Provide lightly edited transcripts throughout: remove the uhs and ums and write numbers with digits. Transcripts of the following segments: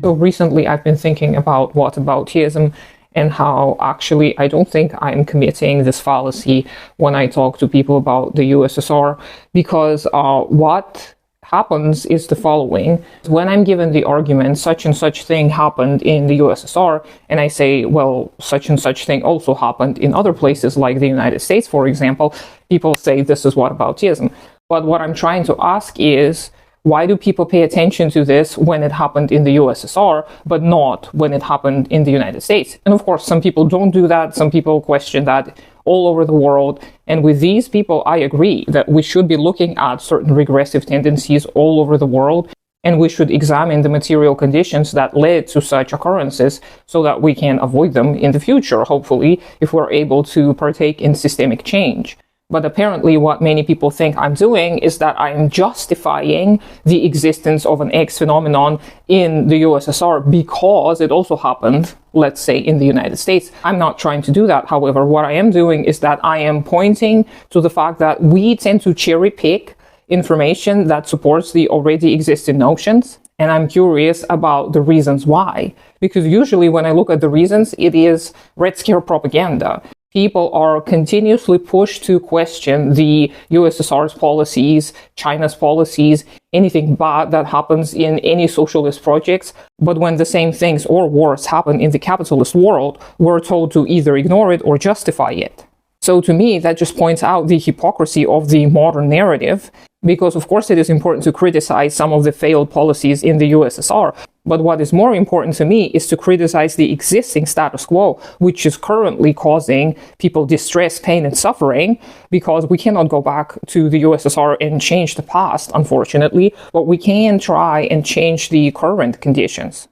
So recently I've been thinking about whataboutism and how actually I don't think I'm committing this fallacy when I talk to people about the USSR, because what happens is the following. When I'm given the argument, such and such thing happened in the USSR, and I say, well, such and such thing also happened in other places like the United States, for example, people say this is whataboutism. But what I'm trying to ask is, why do people pay attention to this when it happened in the USSR, but not when it happened in the United States? And of course, some people don't do that. Some people question that all over the world. And with these people, I agree that we should be looking at certain regressive tendencies all over the world, and we should examine the material conditions that led to such occurrences so that we can avoid them in the future, hopefully, if we're able to partake in systemic change. But apparently what many people think I'm doing is that I'm justifying the existence of an X phenomenon in the USSR because it also happened, let's say, in the United States. I'm not trying to do that. However, what I am doing is that I am pointing to the fact that we tend to cherry pick information that supports the already existing notions. And I'm curious about the reasons why. Because usually when I look at the reasons, it is Red Scare propaganda. People are continuously pushed to question the USSR's policies, China's policies, anything bad that happens in any socialist projects. But when the same things or worse happen in the capitalist world, we're told to either ignore it or justify it. So to me, that just points out the hypocrisy of the modern narrative, because of course it is important to criticize some of the failed policies in the USSR. But what is more important to me is to criticize the existing status quo, which is currently causing people distress, pain, and suffering, because we cannot go back to the USSR and change the past, unfortunately, but we can try and change the current conditions.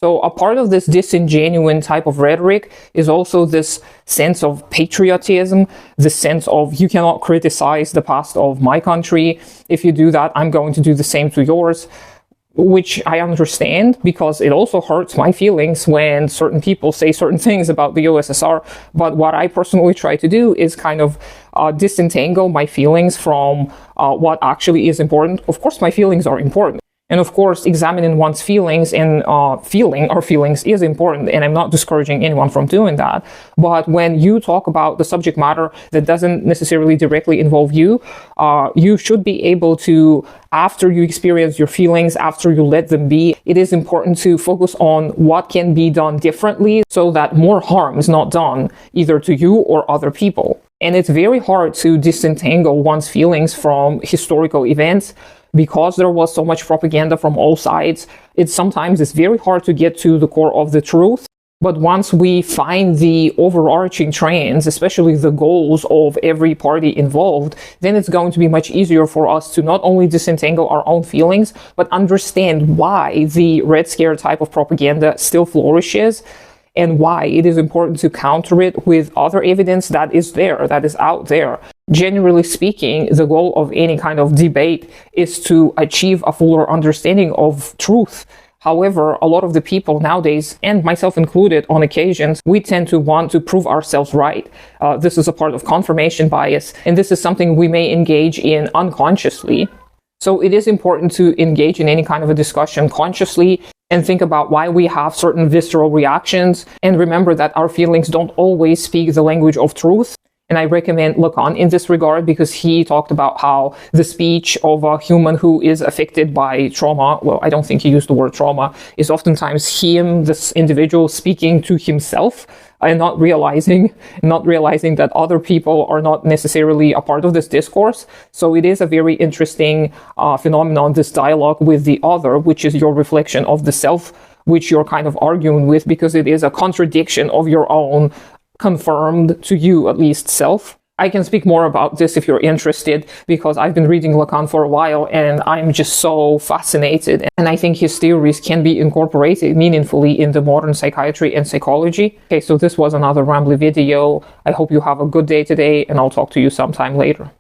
So a part of this disingenuine type of rhetoric is also this sense of patriotism, the sense of you cannot criticize the past of my country. If you do that, I'm going to do the same to yours, which I understand because it also hurts my feelings when certain people say certain things about the USSR. But what I personally try to do is kind of disentangle my feelings from what actually is important. Of course, my feelings are important. And of course, examining one's feelings and feeling our feelings is important, and I'm not discouraging anyone from doing that. But when you talk about the subject matter that doesn't necessarily directly involve you, you should be able to, after you experience your feelings, after you let them be, it is important to focus on what can be done differently so that more harm is not done either to you or other people. And it's very hard to disentangle one's feelings from historical events, because there was so much propaganda from all sides. Sometimes it's very hard to get to the core of the truth. But once we find the overarching trends, especially the goals of every party involved, then it's going to be much easier for us to not only disentangle our own feelings, but understand why the Red Scare type of propaganda still flourishes, and why it is important to counter it with other evidence that is there, that is out there. Generally speaking, the goal of any kind of debate is to achieve a fuller understanding of truth. However, a lot of the people nowadays, and myself included on occasions, we tend to want to prove ourselves right. This is a part of confirmation bias, and this is something we may engage in unconsciously. So it is important to engage in any kind of a discussion consciously and think about why we have certain visceral reactions, and remember that our feelings don't always speak the language of truth. And I recommend Lacan in this regard, because he talked about how the speech of a human who is affected by trauma, well, I don't think he used the word trauma, is oftentimes him, this individual, speaking to himself and not realizing that other people are not necessarily a part of this discourse. So it is a very interesting phenomenon, this dialogue with the other, which is your reflection of the self, which you're kind of arguing with, because it is a contradiction of your own confirmed, to you at least, self. I can speak more about this if you're interested, because I've been reading Lacan for a while and I'm just so fascinated, and I think his theories can be incorporated meaningfully in the modern psychiatry and psychology. Okay, so this was another rambly video. I hope you have a good day today, and I'll talk to you sometime later.